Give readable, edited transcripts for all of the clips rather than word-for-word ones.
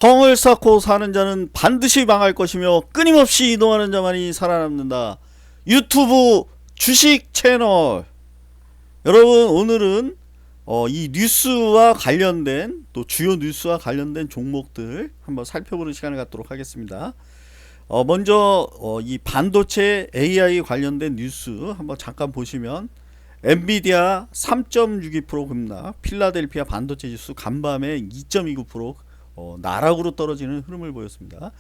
성을 쌓고 사는 자는 반드시 망할 것이며 끊임없이 이동하는 자만이 살아남는다. 유튜브 주식 채널. 여러분, 오늘은 이 뉴스와 관련된, 또 주요 뉴스와 관련된 종목들 한번 살펴보는 시간을 갖도록 하겠습니다. 먼저 이 반도체 AI 관련된 뉴스 한번 잠깐 보시면, 엔비디아 3.62% 급락, 필라델피아 반도체 지수 간밤에 2.29% 나락으로 떨어지는 흐름을 보였습니다.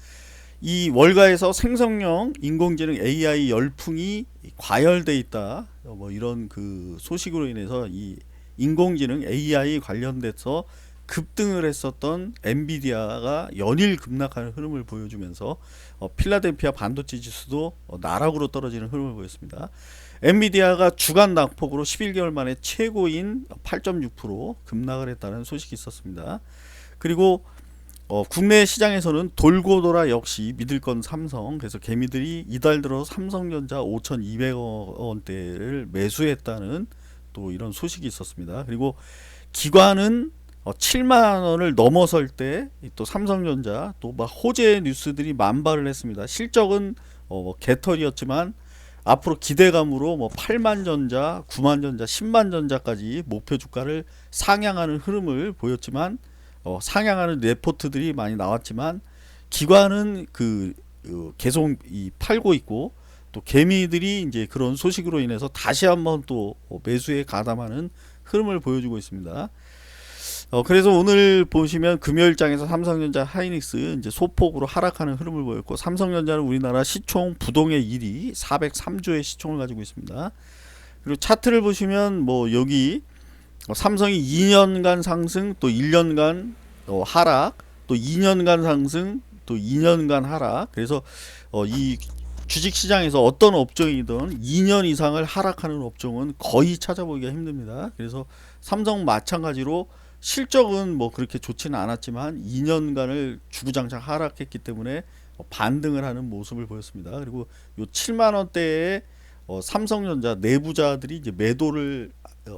이 월가에서 생성형 인공지능 AI 열풍이 과열돼 있다, 뭐 이런 그 소식으로 인해서 이 인공지능 AI 관련돼서 급등을 했었던 엔비디아가 연일 급락하는 흐름을 보여주면서 필라델피아 반도체 지수도 나락으로 떨어지는 흐름을 보였습니다. 엔비디아가 주간 낙폭으로 11개월 만에 최고인 8.6% 급락을 했다는 소식이 있었습니다. 그리고 국내 시장에서는 돌고 돌아 역시 믿을 건 삼성. 그래서 개미들이 이달 들어 삼성전자 5,200억 원대를 매수했다는 또 이런 소식이 있었습니다. 그리고 기관은 7만 원을 넘어설 때 또 삼성전자 또 막 호재 뉴스들이 만발을 했습니다. 실적은 개털이었지만 앞으로 기대감으로 8만 전자, 9만 전자, 10만 전자까지 목표 주가를 상향하는 흐름을 보였지만, 상향하는 레포트들이 많이 나왔지만 기관은 계속 팔고 있고, 또 개미들이 이제 그런 소식으로 인해서 다시 한번 또 매수에 가담하는 흐름을 보여주고 있습니다. 그래서 오늘 보시면 금요일장에서 삼성전자, 하이닉스 이제 소폭으로 하락하는 흐름을 보였고, 삼성전자는 우리나라 시총 부동의 1위 403조의 시총을 가지고 있습니다. 그리고 차트를 보시면 여기 삼성이 2년간 상승, 또 1년간 하락, 또 2년간 상승, 또 2년간 하락. 그래서 이 주식시장에서 어떤 업종이든 2년 이상을 하락하는 업종은 거의 찾아보기가 힘듭니다. 그래서 삼성 마찬가지로 실적은 그렇게 좋지는 않았지만 2년간을 주구장창 하락했기 때문에 반등을 하는 모습을 보였습니다. 그리고 요 7만 원대에 삼성전자 내부자들이 이제 매도를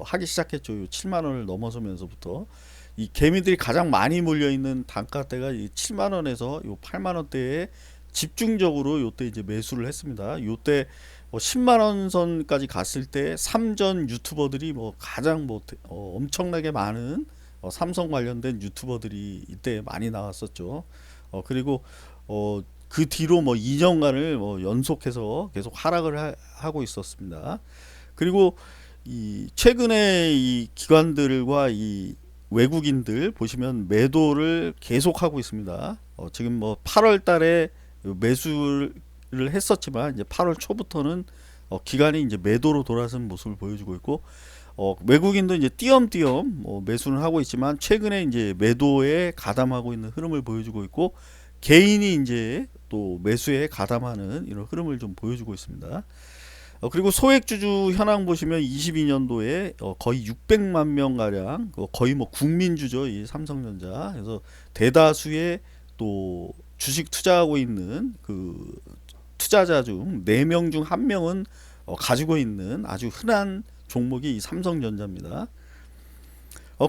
하기 시작했죠. 요 7만 원을 넘어서면서부터 이 개미들이 가장 많이 몰려 있는 단가대가 이 7만 원에서 요 8만 원대에 집중적으로 요때 이제 매수를 했습니다. 요때 10만 원 선까지 갔을 때 삼전 유튜버들이 가장 엄청나게 많은 삼성 관련된 유튜버들이 이때 많이 나왔었죠. 그리고 그 뒤로 2년간을 연속해서 계속 하락을 하고 있었습니다. 그리고 이 최근에 이 기관들과 이 외국인들 보시면 매도를 계속하고 있습니다. 지금 8월 달에 매수를 했었지만 이제 8월 초부터는 기관이 이제 매도로 돌아선 모습을 보여주고 있고, 외국인도 이제 띄엄띄엄 매수는 하고 있지만 최근에 이제 매도에 가담하고 있는 흐름을 보여주고 있고, 개인이 이제 또 매수에 가담하는 이런 흐름을 좀 보여주고 있습니다. 그리고 소액주주 현황 보시면 22년도에 거의 600만 명 가량, 거의 국민주죠, 이 삼성전자. 그래서 대다수의 또 주식 투자하고 있는 그 투자자 중 4명 중 1명은 가지고 있는 아주 흔한 종목이 이 삼성전자입니다.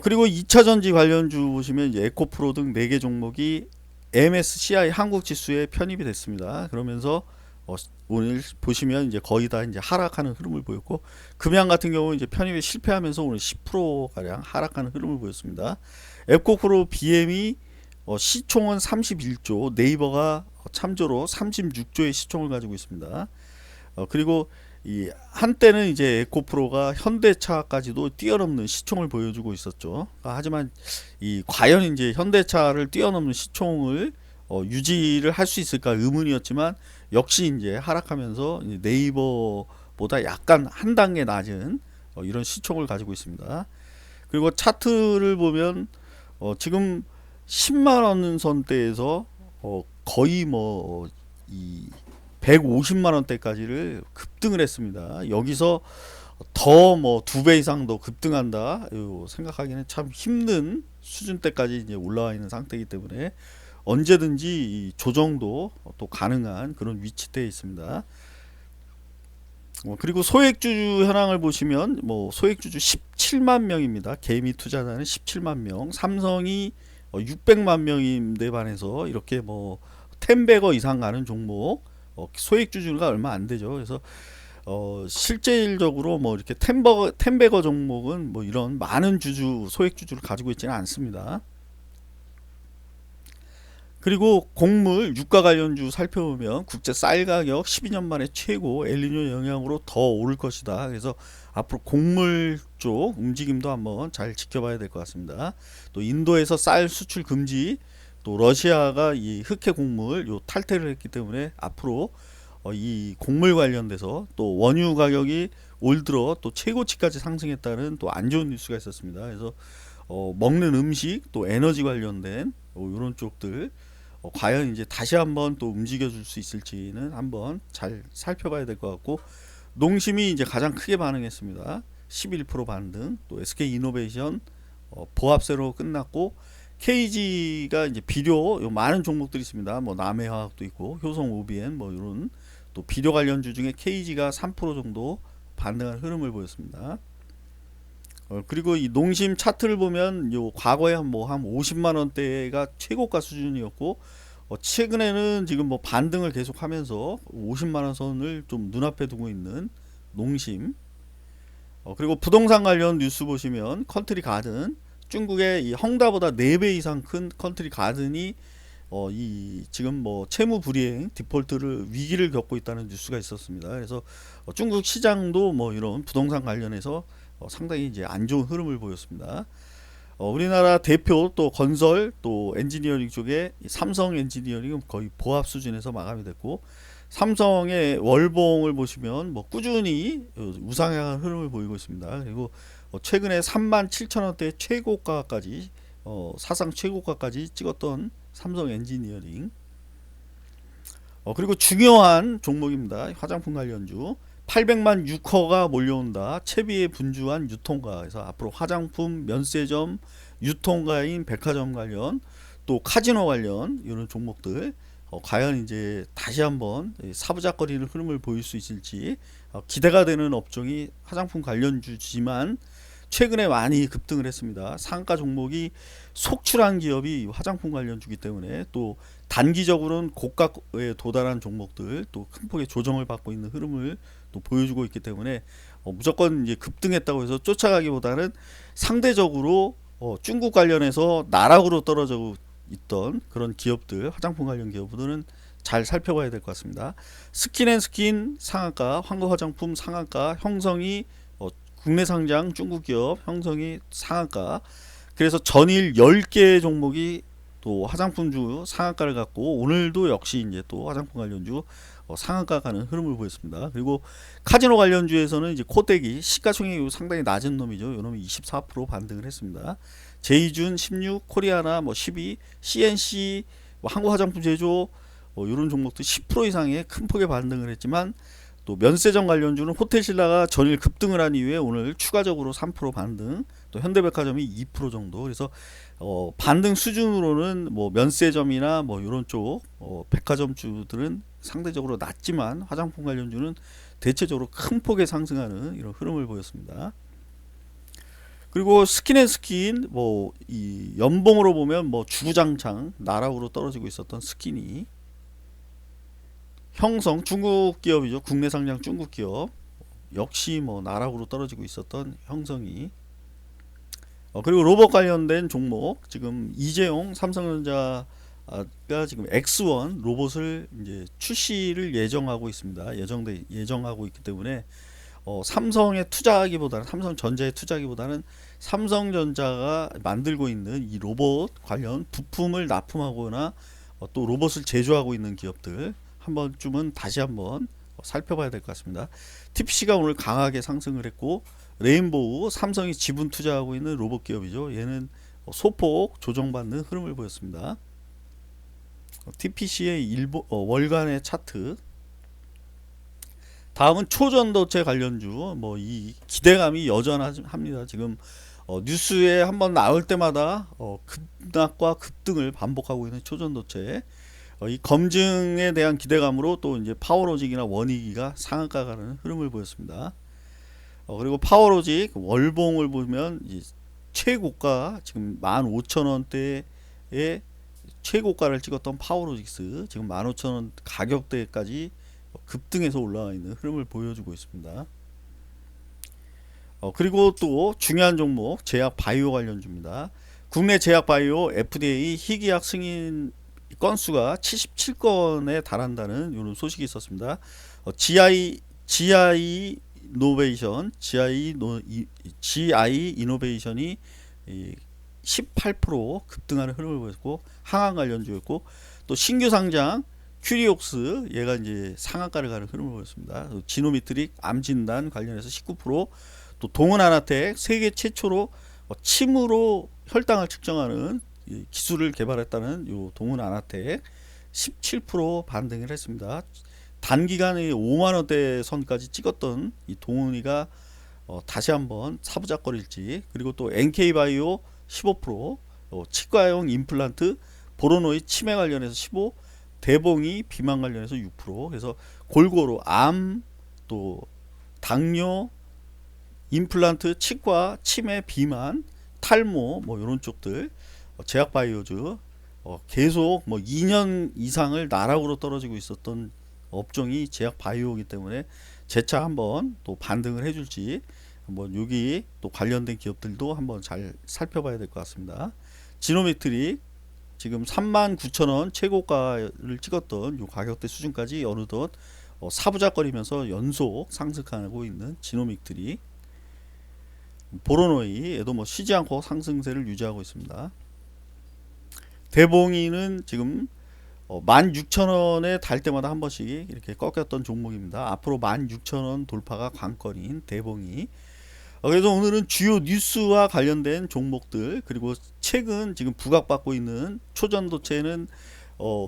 그리고 2차전지 관련주 보시면 이제 에코프로 등 4개 종목이 MSCI 한국 지수에 편입이 됐습니다. 그러면서 오늘 보시면 이제 거의 다 이제 하락하는 흐름을 보였고, 금양 같은 경우는 이제 편입에 실패하면서 오늘 10% 가량 하락하는 흐름을 보였습니다. 에코프로 BM이 시총은 31조, 네이버가 참조로 36조의 시총을 가지고 있습니다. 그리고 이 한때는 이제 에코프로가 현대차까지도 뛰어넘는 시총을 보여주고 있었죠. 하지만 과연 이제 현대차를 뛰어넘는 시총을 유지를 할 수 있을까 의문이었지만, 역시 이제 하락하면서 네이버보다 약간 한 단계 낮은 이런 시총을 가지고 있습니다. 그리고 차트를 보면 지금 10만 원 선대에서 거의 이 150만 원대까지를 급등을 했습니다. 여기서 더 2배 이상 더 급등한다 생각하기는 참 힘든 수준대까지 이제 올라와 있는 상태이기 때문에 언제든지 이 조정도 또 가능한 그런 위치대에 있습니다. 그리고 소액주주 현황을 보시면 소액주주 17만 명입니다. 개미 투자자는 17만 명. 삼성이 600만 명인데 반해서 이렇게 뭐 10배거 이상 가는 종목, 소액 주주가 얼마 안 되죠. 그래서 실질적으로 뭐 이렇게 10배거 종목은 뭐 이런 많은 주주, 소액 주주를 가지고 있지는 않습니다. 그리고 곡물, 유가 관련주 살펴보면 국제 쌀 가격 12년 만에 최고, 엘니뇨 영향으로 더 오를 것이다. 그래서 앞으로 곡물 쪽 움직임도 한번 잘 지켜봐야 될 것 같습니다. 또 인도에서 쌀 수출 금지, 또 러시아가 이 흑해 곡물 요 탈퇴를 했기 때문에 앞으로 이 곡물 관련돼서 또 원유 가격이 올 들어 또 최고치까지 상승했다는 또 안 좋은 뉴스가 있었습니다. 그래서 먹는 음식 또 에너지 관련된 이런 쪽들 과연 이제 다시 한번 또 움직여 줄 수 있을지는 한번 잘 살펴봐야 될 것 같고, 농심이 이제 가장 크게 반응했습니다. 11% 반등. 또 SK이노베이션 보합세로 끝났고, KG가 이제 비료 요 많은 종목들이 있습니다. 뭐 남해화학도 있고 효성 OBN 뭐 이런 또 비료 관련주 중에 KG가 3% 정도 반등한 흐름을 보였습니다. 그리고 이 농심 차트를 보면 요 과거에 한 50만 원대가 최고가 수준이었고, 최근에는 지금 뭐 반등을 계속하면서 50만 원 선을 좀 눈앞에 두고 있는 농심. 그리고 부동산 관련 뉴스 보시면 컨트리 가든, 중국의 이 헝다보다 4배 이상 큰 컨트리 가든이 이 지금 뭐 채무 불이행 디폴트를 위기를 겪고 있다는 뉴스가 있었습니다. 그래서 중국 시장도 뭐 이런 부동산 관련해서 상당히 이제 안 좋은 흐름을 보였습니다. 우리나라 대표 또 건설 또 엔지니어링 쪽에 삼성 엔지니어링은 거의 보합 수준에서 마감이 됐고, 삼성의 월봉을 보시면 뭐 꾸준히 우상향한 흐름을 보이고 있습니다. 그리고 최근에 37,000원대 최고가까지 사상 최고가까지 찍었던 삼성 엔지니어링. 그리고 중요한 종목입니다. 화장품 관련주 800만 유커가 몰려온다. 채비에 분주한 유통가. 그래서 앞으로 화장품, 면세점, 유통가인 백화점 관련, 또 카지노 관련 이런 종목들 과연 이제 다시 한번 사부작거리는 흐름을 보일 수 있을지 기대가 되는 업종이 화장품 관련주지만 최근에 많이 급등을 했습니다. 상가 종목이 속출한 기업이 화장품 관련주기 때문에 또 단기적으로는 고가에 도달한 종목들 또 큰 폭의 조정을 받고 있는 흐름을 또 보여주고 있기 때문에 무조건 이제 급등했다고 해서 쫓아가기보다는 상대적으로 중국 관련해서 나락으로 떨어져 있던 그런 기업들, 화장품 관련 기업들은 잘 살펴봐야 될 것 같습니다. 스킨앤스킨 상한가, 황거 화장품 상한가, 형성이 국내 상장 중국 기업 형성이 상한가. 그래서 전일 10개 종목이 또 화장품주 상한가를 갖고 오늘도 역시 이제 또 화장품 관련주 상한가 가는 흐름을 보였습니다. 그리고 카지노 관련주에서는 이제 코떼기 시가총액이 상당히 낮은 놈이죠. 요 놈이 24% 반등을 했습니다. 제이준 16, 코리아나 뭐 12, CNC 뭐 한국 화장품 제조 이런 종목도 10% 이상의 큰 폭의 반등을 했지만, 또 면세점 관련주는 호텔신라가 전일 급등을 한 이후에 오늘 추가적으로 3% 반등, 또 현대백화점이 2% 정도. 그래서 반등 수준으로는 뭐 면세점이나 뭐 이런 쪽 백화점주들은 상대적으로 낮지만 화장품 관련주는 대체적으로 큰 폭의 상승하는 이런 흐름을 보였습니다. 그리고 스킨앤스킨 뭐 이 연봉으로 보면 뭐 주구장창 나락으로 떨어지고 있었던 스킨이, 형성 중국 기업이죠. 국내 상장 중국 기업 역시 뭐 나락으로 떨어지고 있었던 형성이. 그리고 로봇 관련된 종목 지금 이재용 삼성전자가 지금 X1 로봇을 이제 출시를 예정하고 있습니다. 예정하고 있기 때문에 삼성에 투자하기보다는, 삼성전자에 투자하기보다는 삼성전자가 만들고 있는 이 로봇 관련 부품을 납품하거나 또 로봇을 제조하고 있는 기업들 한 번쯤은 다시 한번 살펴봐야 될 것 같습니다. TPC가 오늘 강하게 상승을 했고, 레인보우 삼성이 지분 투자하고 있는 로봇 기업이죠. 얘는 소폭 조정받는 흐름을 보였습니다. TPC의 월간의 차트. 다음은 초전도체 관련주. 뭐 이 기대감이 여전합니다. 지금 뉴스에 한번 나올 때마다 급락과 급등을 반복하고 있는 초전도체. 이 검증에 대한 기대감으로 또 이제 파워로직이나 원익이가 상한가 가는 흐름을 보였습니다. 그리고 파워로직 월봉을 보면 이제 최고가 지금 15,000원대에 최고가를 찍었던 파워로직스 지금 15,000원 가격대까지 급등해서 올라와 있는 흐름을 보여주고 있습니다. 그리고 또 중요한 종목 제약 바이오 관련주입니다. 국내 제약 바이오 FDA 희귀약 승인 건수가 77건에 달한다는 이런 소식이 있었습니다. GI 이노베이션이 18% 급등하는 흐름을 보였고 항암 관련주였고, 또 신규 상장 큐리옥스 얘가 이제 상한가를 가는 흐름을 보였습니다. 지노미트릭 암 진단 관련해서 19%, 또 동은아나텍 세계 최초로 침으로 혈당을 측정하는 기술을 개발했다는 요 동은아나텍 17% 반등을 했습니다. 단기간에 5만원대 선까지 찍었던 이 동은이가 다시 한번 사부작거릴지. 그리고 또 NK바이오 15%, 치과용 임플란트 보로노이 치매 관련해서 15%, 대봉이 비만 관련해서 6%. 그래서 골고루 암, 또 당뇨, 임플란트, 치과, 치매, 비만, 탈모 뭐 이런 쪽들 제약바이오즈 계속 뭐 2년 이상을 나락으로 떨어지고 있었던 업종이 제약바이오이기 때문에 재차 한번 또 반등을 해줄지 한번 여기 또 관련된 기업들도 한번 잘 살펴봐야 될 것 같습니다. 지노메트릭 지금 39,000원 최고가를 찍었던 요 가격대 수준까지 어느덧 사부작거리면서 연속 상승하고 있는 지노메트릭, 보로노이 얘도 뭐 쉬지 않고 상승세를 유지하고 있습니다. 대봉이는 지금 16,000원에 달 때마다 한 번씩 이렇게 꺾였던 종목입니다. 앞으로 16,000원 돌파가 관건인 대봉이. 그래서 오늘은 주요 뉴스와 관련된 종목들, 그리고 최근 지금 부각받고 있는 초전도체는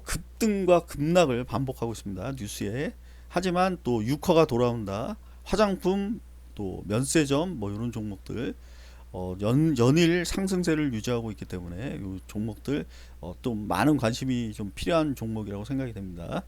급등과 급락을 반복하고 있습니다. 뉴스에. 하지만 또 유커가 돌아온다, 화장품, 또 면세점 뭐 이런 종목들 연일 상승세를 유지하고 있기 때문에 이 종목들 또 많은 관심이 좀 필요한 종목이라고 생각이 됩니다.